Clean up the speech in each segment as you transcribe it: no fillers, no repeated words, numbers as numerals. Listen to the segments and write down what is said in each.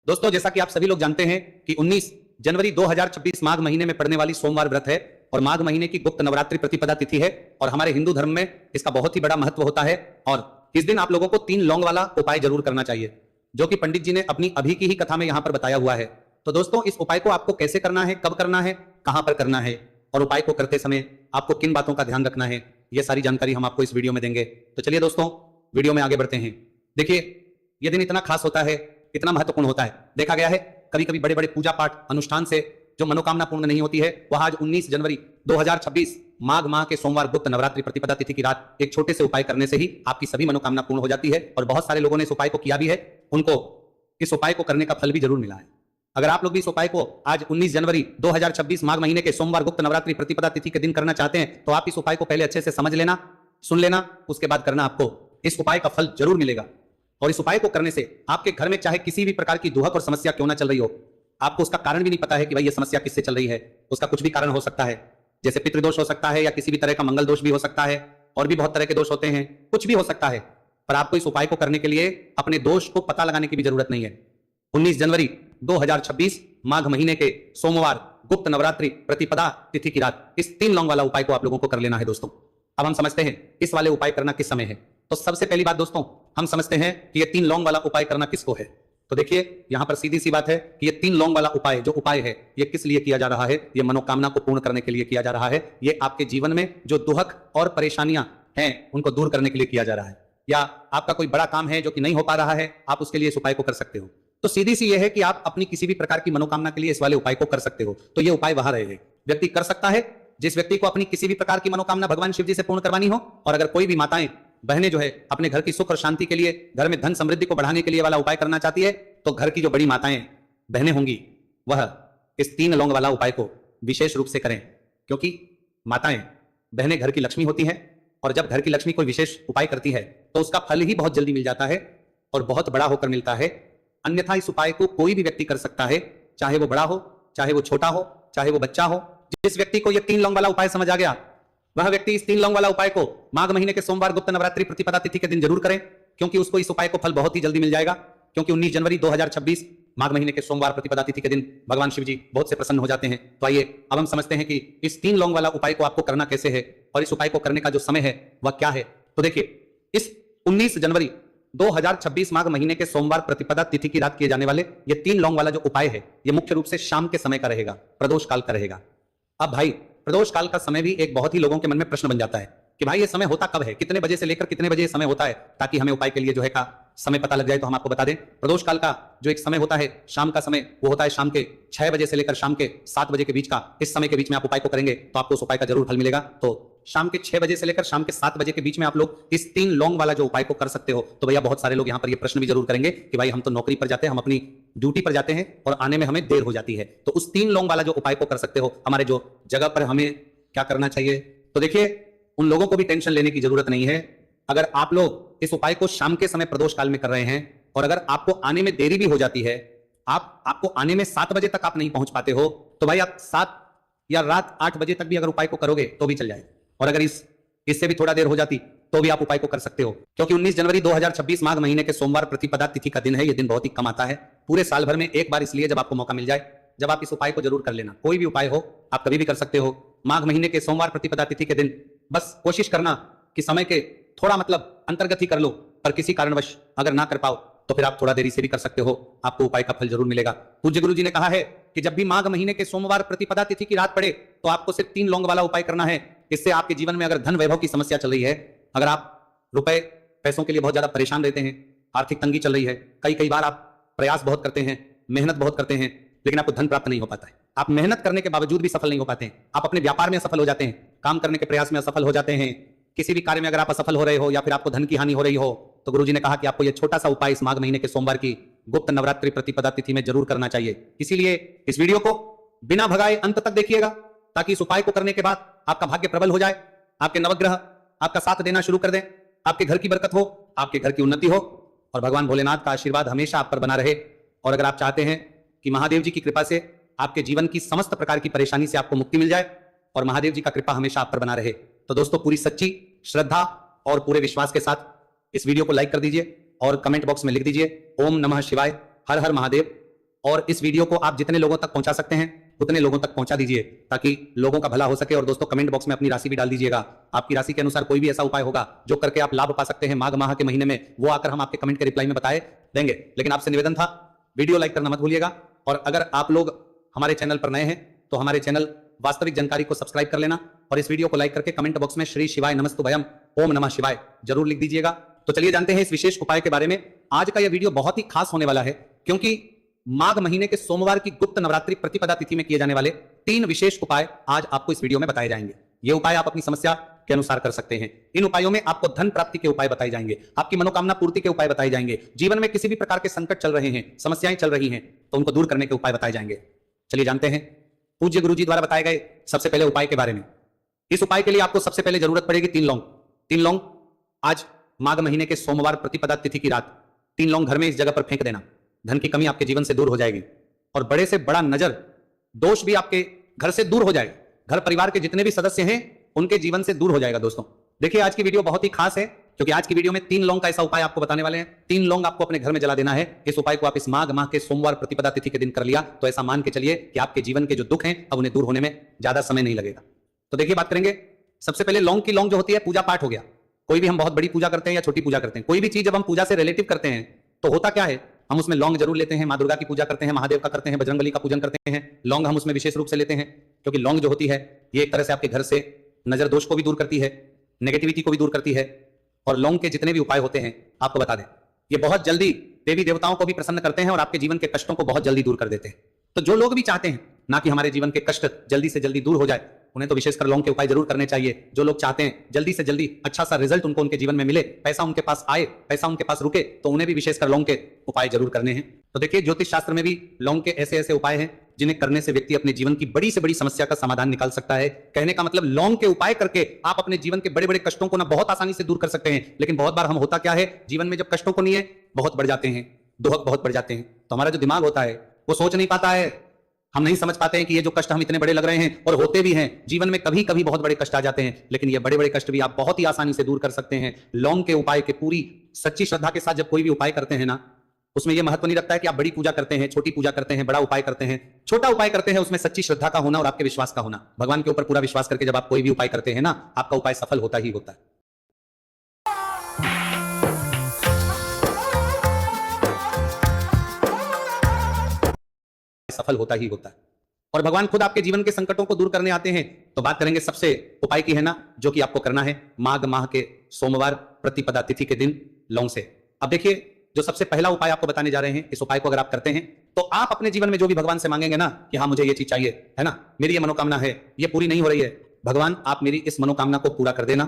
दोस्तों, जैसा कि आप सभी लोग जानते हैं कि 19 जनवरी 2026 माघ महीने में पड़ने वाली सोमवार व्रत है और माघ महीने की गुप्त नवरात्रि प्रतिपदा तिथि है और हमारे हिंदू धर्म में इसका बहुत ही बड़ा महत्व होता है। और इस दिन आप लोगों को 3 लौंग वाला उपाय जरूर करना चाहिए, जो कि पंडित जी ने अपनी अभी की ही कथा में यहां पर बताया हुआ है। तो दोस्तों, इस उपाय को आपको कैसे करना है, कब करना है, कहां पर करना है और उपाय को करते समय आपको किन बातों का ध्यान रखना है, यह सारी जानकारी हम आपको इस वीडियो में देंगे। तो चलिए दोस्तों, वीडियो में आगे बढ़ते हैं। देखिए, यह दिन इतना खास होता है, इतना महत्वपूर्ण होता है। देखा गया है कभी कभी बड़े बड़े पूजा पाठ अनुष्ठान से जो मनोकामना पूर्ण नहीं होती है, वह आज 19 जनवरी 2026 माघ माह के सोमवार गुप्त नवरात्रि प्रतिपदा तिथि की रात एक छोटे से उपाय करने से ही आपकी सभी मनोकामना पूर्ण हो जाती है। और बहुत सारे लोगों ने इस उपाय को किया भी है, उनको इस उपाय को करने का फल भी जरूर मिला है। अगर आप लोग भी इस उपाय को आज 19 जनवरी 2026 माघ महीने के सोमवार गुप्त नवरात्रि प्रतिपदा तिथि के दिन करना चाहते हैं, तो आप इस उपाय को पहले अच्छे से समझ लेना, सुन लेना, उसके बाद करना। आपको इस उपाय का फल जरूर मिलेगा। और इस उपाय को करने से आपके घर में चाहे किसी भी प्रकार की दुहक और समस्या क्यों ना चल रही हो, आपको उसका कारण भी नहीं पता है कि भाई ये समस्या किससे चल रही है, उसका कुछ भी कारण हो सकता है, जैसे पितृदोष हो सकता है या किसी भी तरह का मंगल दोष भी हो सकता है, और भी बहुत तरह के दोष होते हैं, कुछ भी हो सकता है। पर आपको इस उपाय को करने के लिए अपने दोष को पता लगाने की भी जरूरत नहीं है। 19 जनवरी 2026 माघ महीने के सोमवार गुप्त नवरात्रि प्रतिपदा तिथि की रात इस 3 लौंग वाला उपाय को आप लोगों को कर लेना है। दोस्तों, अब हम समझते हैं इस वाले उपाय करना किस समय है। तो सबसे पहली बात दोस्तों, हम समझते हैं कि ये 3 लौंग वाला उपाय करना किसको है। तो देखिए, यहां पर सीधी सी बात है कि ये 3 लौंग वाला उपाय जो उपाय है, ये किस लिए किया जा रहा है। ये मनोकामना को पूर्ण करने के लिए किया जा रहा है। ये आपके जीवन में जो दुहक और परेशानियां हैं उनको दूर करने के लिए किया जा रहा है, या आपका कोई बड़ा काम है जो कि नहीं हो पा रहा है, आप उसके लिए इस उपाय को कर सकते हो। तो सीधी सी यह है कि आप अपनी किसी भी प्रकार की मनोकामना के लिए इस वाले उपाय को कर सकते हो। तो ये उपाय वहां रहेगा, व्यक्ति कर सकता है जिस व्यक्ति को अपनी किसी भी प्रकार की मनोकामना भगवान शिव जी से पूर्ण करवानी हो। और अगर कोई भी माताएं बहनें जो है अपने घर की सुख और शांति के लिए, घर में धन समृद्धि को बढ़ाने के लिए वाला उपाय करना चाहती है, तो घर की जो बड़ी माताएं बहनें होंगी वह इस 3 लौंग वाला उपाय को विशेष रूप से करें, क्योंकि माताएं बहनें घर की लक्ष्मी होती हैं और जब घर की लक्ष्मी कोई विशेष उपाय करती है तो उसका फल ही बहुत जल्दी मिल जाता है और बहुत बड़ा होकर मिलता है। अन्यथा इस उपाय को कोई भी व्यक्ति कर सकता है, चाहे वो बड़ा हो, चाहे वो छोटा हो, चाहे वो बच्चा हो। जिस व्यक्ति को यह 3 लौंग वाला उपाय समझ आ गया, वह व्यक्ति इस 3 लौंग वाला उपाय को माघ महीने के सोमवार गुप्त नवरात्रि प्रतिपदा तिथि के दिन जरूर करें, क्योंकि उसको इस उपाय को फल बहुत ही जल्दी मिल जाएगा। क्योंकि 19 जनवरी 2026 माघ महीने के सोमवार प्रतिपदा तिथि के दिन भगवान शिव जी बहुत से प्रसन्न हो जाते हैं। तो आइए अब हम समझते हैं कि इस 3 लौंग वाला उपाय को आपको करना कैसे है और इस उपाय को करने का जो समय है वह क्या है। तो देखिए, इस 19 जनवरी 2026 माघ महीने के सोमवार प्रतिपदा तिथि की रात किए जाने वाले ये 3 लौंग वाला जो उपाय है, ये मुख्य रूप से शाम के समय का रहेगा, प्रदोष काल का रहेगा। अब भाई, प्रदोष काल का समय भी एक बहुत ही लोगों के मन में प्रश्न बन जाता है कि भाई ये समय होता कब है, कितने बजे से लेकर कितने बजे समय होता है, ताकि हमें उपाय के लिए जो है का समय पता लग जाए। तो हम आपको बता दें, प्रदोष काल का जो एक समय होता है शाम का समय, वो होता है शाम के 6 बजे से लेकर शाम के 7 बजे के बीच का। इस समय के बीच में आप उपाय को करेंगे तो आपको उस उपाय का जरूर फल मिलेगा। तो शाम के 6 बजे से लेकर शाम के 7 बजे के बीच में आप लोग इस 3 लौंग वाला जो उपाय को कर सकते हो। तो भैया, बहुत सारे लोग यहाँ पर ये प्रश्न भी जरूर करेंगे कि भाई हम तो नौकरी पर जाते हैं, हम अपनी ड्यूटी पर जाते हैं और आने में हमें देर हो जाती है, तो उस 3 लौंग वाला जो उपाय को कर सकते हो, हमारे जो जगह पर हमें क्या करना चाहिए। तो देखिए, उन लोगों को भी टेंशन लेने की जरूरत नहीं है। अगर आप लोग इस उपाय को शाम के समय प्रदोष काल में कर रहे हैं और अगर आपको आने में देरी भी हो जाती है, आपको आने में 7 बजे तक आप नहीं पहुंच पाते हो, तो भाई आप 7 या रात 8 बजे तक भी अगर उपाय को करोगे तो भी चल जाए। और अगर इससे भी थोड़ा देर हो जाती तो भी आप उपाय को कर सकते हो, क्योंकि 19 जनवरी 2026 माघ महीने के सोमवार प्रतिपदा तिथि का दिन है। यह दिन बहुत ही कम आता है पूरे साल भर में एक बार, इसलिए जब आपको मौका मिल जाए, जब आप इस उपाय को जरूर कर लेना। कोई भी उपाय हो, आप कभी भी कर सकते हो। माघ महीने के सोमवार प्रतिपदा तिथि के दिन बस कोशिश करना कि समय के थोड़ा अंतर्गत ही कर लो, पर किसी कारणवश अगर ना कर पाओ तो फिर आप थोड़ा देरी से भी कर सकते हो, आपको उपाय का फल जरूर मिलेगा। पूज्य गुरु जी ने कहा है कि जब भी माघ महीने के सोमवार प्रतिपदा तिथि की रात पड़े तो आपको सिर्फ 3 लौंग वाला उपाय करना है। इससे आपके जीवन में अगर धन वैभव की समस्या चल रही है, अगर आप रुपए पैसों के लिए बहुत ज्यादा परेशान रहते हैं, आर्थिक तंगी चल रही है, कई बार आप प्रयास बहुत करते हैं, मेहनत बहुत करते हैं, लेकिन आपको धन प्राप्त नहीं हो पाता है, आप मेहनत करने के बावजूद भी सफल नहीं हो पाते हैं, आप अपने व्यापार में असफल हो जाते हैं, काम करने के प्रयास में असफल हो जाते हैं, किसी भी कार्य में अगर आप असफल हो रहे हो या फिर आपको धन की हानि हो रही हो, तो गुरुजी ने कहा कि आपको यह छोटा सा उपाय इस माघ महीने के सोमवार की गुप्त नवरात्रि प्रतिपदा तिथि में जरूर करना चाहिए। इसीलिए इस वीडियो को बिना भगाए अंत तक देखिएगा, ताकि इस उपाय को करने के बाद आपका भाग्य प्रबल हो जाए, आपके नवग्रह आपका साथ देना शुरू कर दें, आपके घर की बरकत हो, आपके घर की उन्नति हो और भगवान भोलेनाथ का आशीर्वाद हमेशा आप पर बना रहे। और अगर आप चाहते हैं कि महादेव जी की कृपा से आपके जीवन की समस्त प्रकार की परेशानी से आपको मुक्ति मिल जाए और महादेव जी का कृपा हमेशा आप पर बना रहे, तो दोस्तों पूरी सच्ची श्रद्धा और पूरे विश्वास के साथ इस वीडियो को लाइक कर दीजिए और कमेंट बॉक्स में लिख दीजिए ओम नमः शिवाय, हर हर महादेव। और इस वीडियो को आप जितने लोगों तक पहुंचा सकते हैं उतने लोगों तक पहुंचा दीजिए ताकि लोगों का भला हो सके। और दोस्तों कमेंट बॉक्स में अपनी राशि भी डाल दीजिएगा। आपकी राशि के अनुसार कोई भी ऐसा उपाय होगा जो करके आप लाभ पा सकते हैं माघ माह के महीने में, वो आकर हम आपके कमेंट के रिप्लाई में बताए देंगे। लेकिन आपसे निवेदन था, वीडियो लाइक करना मत भूलिएगा। और अगर आप लोग हमारे चैनल पर नए हैं तो हमारे चैनल वास्तविक जानकारी को सब्सक्राइब कर लेना और इस वीडियो को लाइक करके कमेंट बॉक्स में श्री शिवाय नमस्तुभयम ओम नमः शिवाय जरूर लिख दीजिएगा। तो चलिए जानते हैं इस विशेष उपाय के बारे में। आज का यह वीडियो बहुत ही खास होने वाला है क्योंकि माघ महीने के सोमवार की गुप्त नवरात्रि प्रतिपदा तिथि में किए जाने वाले 3 विशेष उपाय आज आपको इस वीडियो में बताए जाएंगे। ये उपाय आप अपनी समस्या के अनुसार कर सकते हैं। इन उपायों में आपको धन प्राप्ति के उपाय बताए जाएंगे, आपकी मनोकामना पूर्ति के उपाय बताए जाएंगे, जीवन में किसी भी प्रकार के संकट चल रहे हैं, समस्याएं चल रही हैं तो उनको दूर करने के उपाय बताए जाएंगे। चलिए जानते हैं पूज्य गुरु जी द्वारा बताए गए सबसे पहले उपाय के बारे में। इस उपाय के लिए आपको सबसे पहले जरूरत पड़ेगी 3 लौंग। 3 लौंग आज माघ महीने के सोमवार प्रतिपदा तिथि की रात 3 लौंग घर में इस जगह पर फेंक देना। धन की कमी आपके जीवन से दूर हो जाएगी और बड़े से बड़ा नजर दोष भी आपके घर से दूर हो जाएगा। घर परिवार के जितने भी सदस्य हैं उनके जीवन से दूर हो जाएगा। दोस्तों देखिए आज की वीडियो बहुत ही खास है क्योंकि आज की वीडियो में 3 लौंग का ऐसा उपाय आपको बताने वाले हैं। 3 लौंग आपको अपने घर में जला देना है। इस उपाय को आप इस माघ माह के सोमवार प्रतिपदा तिथि के दिन कर लिया तो ऐसा मान के चलिए कि आपके जीवन के जो दुख हैं अब उन्हें दूर होने में ज्यादा समय नहीं लगेगा। तो देखिए बात करेंगे सबसे पहले लौंग की। लौंग जो होती है पूजा पाठ हो गया। कोई भी हम बहुत बड़ी पूजा करते हैं या छोटी पूजा करते हैं, कोई भी चीज जब हम पूजा से रिलेटिव करते हैं तो होता क्या है, हम उसमें लौंग जरूर लेते हैं। मां दुर्गा की पूजा करते हैं, महादेव का करते हैं, बजरंगबली का पूजन करते हैं। लौंग हम उसमें विशेष रूप से लेते हैं क्योंकि लौंग जो होती है ये एक तरह से आपके घर से नजर दोष को भी दूर करती है, नेगेटिविटी को भी दूर करती है। और लौंग के जितने भी उपाय होते हैं आपको बता दें ये बहुत जल्दी देवी देवताओं को भी प्रसन्न करते हैं और आपके जीवन के कष्टों को बहुत जल्दी दूर कर देते हैं। तो जो लोग भी चाहते हैं ना कि हमारे जीवन के कष्ट जल्दी से जल्दी दूर हो जाए उन्हें तो विशेषकर लौंग के उपाय जरूर करने चाहिए। जो लोग चाहते हैं जल्दी से जल्दी अच्छा सा रिजल्ट उनको उनके जीवन में मिले, पैसा उनके पास आए, पैसा उनके पास रुके, तो उन्हें भी विशेषकर लौंग के उपाय जरूर करने हैं। तो देखिए ज्योतिष शास्त्र में भी लौंग के ऐसे ऐसे उपाय हैं जिन्हें करने से व्यक्ति अपने जीवन की बड़ी से बड़ी समस्या का समाधान निकाल सकता है। कहने का मतलब लौंग के उपाय करके आप अपने जीवन के बड़े बड़े कष्टों को ना बहुत आसानी से दूर कर सकते हैं। लेकिन बहुत बार हम होता क्या है, जीवन में जब कष्टों को नहीं है बहुत बढ़ जाते हैं, दुख बहुत बढ़ जाते हैं, तो हमारा जो दिमाग होता है वो सोच नहीं पाता है। हम नहीं समझ पाते हैं कि ये जो कष्ट हम इतने बड़े लग रहे हैं और होते भी हैं जीवन में, कभी कभी बहुत बड़े कष्ट आ जाते हैं। लेकिन ये बड़े बड़े कष्ट भी आप बहुत ही आसानी से दूर कर सकते हैं लौंग के उपाय के। पूरी सच्ची श्रद्धा के साथ जब कोई भी उपाय करते हैं ना, उसमें यह महत्व नहीं रखता है कि आप बड़ी पूजा करते हैं, छोटी पूजा करते हैं, बड़ा उपाय करते हैं, छोटा उपाय करते हैं, उसमें सच्ची श्रद्धा का होना और आपके विश्वास का होना। भगवान के ऊपर पूरा विश्वास करके जब आप कोई भी उपाय करते हैं ना, आपका उपाय सफल होता ही होता है। सफल होता ही होता है और भगवान खुद आपके जीवन के संकटों को दूर करने आते हैं। तो बात करेंगे सबसे उपाय की है ना, जो कि आपको करना है माघ माह के सोमवार प्रतिपदा तिथि के दिन लौंग से। अब देखिए जो सबसे पहला उपाय आपको बताने जा रहे हैं, इस उपाय को अगर आप करते हैं तो आप अपने जीवन में जो भी भगवान से मांगेंगे ना कि हाँ मुझे ये चीज चाहिए है ना, मेरी ये मनोकामना है, ये पूरी नहीं हो रही है, भगवान आप मेरी इस मनोकामना को पूरा कर देना।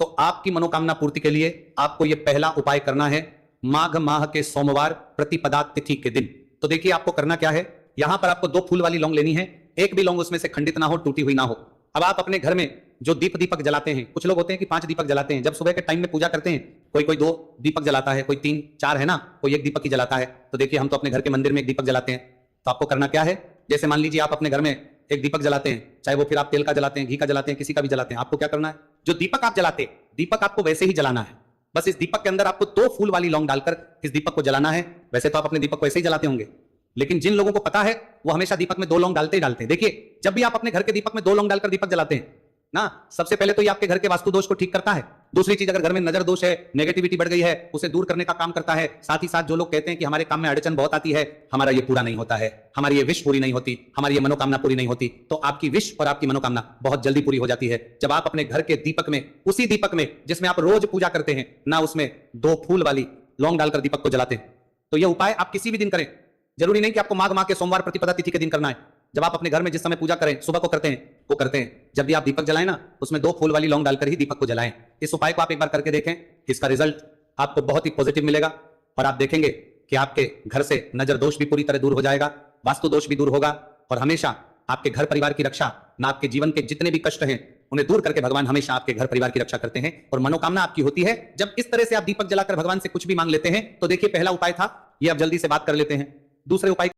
तो आपकी मनोकामना पूर्ति के लिए आपको ये पहला उपाय करना है माघ माह के सोमवार प्रतिपदा तिथि के दिन। तो देखिए आपको करना क्या है, यहां पर आपको 2 फूल वाली लौंग लेनी है। एक भी लौंग उसमें से खंडित ना हो, टूटी हुई ना हो। अब आप अपने घर में जो दीपक जलाते हैं, कुछ लोग होते हैं कि 5 दीपक जलाते हैं। जब सुबह के टाइम में पूजा करते हैं कोई 2 दीपक जलाता है, कोई 3 4 है ना, कोई 1 दीपक ही जलाता है। तो देखिए हम तो अपने घर के मंदिर में 1 दीपक जलाते हैं। तो आपको करना क्या है, जैसे मान लीजिए आप अपने घर में 1 दीपक जलाते हैं, चाहे वो फिर आप तेल का जलाते हैं, घी का जलाते हैं, किसी का भी जलाते हैं, आपको क्या करना है, जो दीपक आप जलाते दीपक आपको वैसे ही जलाना है। बस इस दीपक के अंदर आपको 2 फूल वाली लौंग डालकर इस दीपक को जलाना है। वैसे तो आप अपने दीपक को ऐसे ही जलाते होंगे, लेकिन जिन लोगों को पता है वो हमेशा दीपक में 2 लौंग डालते ही डालते हैं। देखिए जब भी आप अपने घर के दीपक में 2 लौंग डालकर दीपक जलाते हैं ना, सबसे पहले तो ये आपके घर के वास्तु दोष को ठीक करता है। दूसरी चीज, अगर घर में नजर दोष है, नेगेटिविटी बढ़ गई है, उसे दूर करने का काम करता है। साथ ही साथ जो लोग कहते हैं कि हमारे काम में अड़चन बहुत आती है, हमारा ये पूरा नहीं होता है, हमारी ये विश पूरी नहीं होती, हमारी ये मनोकामना पूरी नहीं होती, तो आपकी विश और आपकी मनोकामना बहुत जल्दी पूरी हो जाती है जब आप अपने घर के दीपक में, उसी दीपक में जिसमें आप रोज पूजा करते हैं ना, उसमें 2 फूल वाली लौंग डालकर दीपक को जलाते हैं। तो यह उपाय आप किसी भी दिन करें, जरूरी नहीं कि आपको माघ माह के सोमवार प्रतिपदा तिथि के दिन करना है। जब आप अपने घर में जिस समय पूजा करें, सुबह को करते हैं, वो करते हैं, जब भी आप दीपक जलाएं ना, उसमें 2 फूल वाली लौंग डालकर ही दीपक को जलाएं। इस उपाय को आप एक बार करके देखें, इसका रिजल्ट आपको बहुत ही पॉजिटिव मिलेगा और आप देखेंगे कि आपके घर से नजर दोष भी पूरी तरह दूर हो जाएगा, वास्तु दोष भी दूर होगा और हमेशा आपके घर परिवार की रक्षा, ना आपके जीवन के जितने भी कष्ट हैं उन्हें दूर करके भगवान हमेशा आपके घर परिवार की रक्षा करते हैं और मनोकामना आपकी होती है। जब इस तरह से आप दीपक जलाकर भगवान से कुछ भी मांग लेते हैं तो देखिए पहला उपाय था, ये अब जल्दी से बात कर लेते हैं। दूसरे उपाय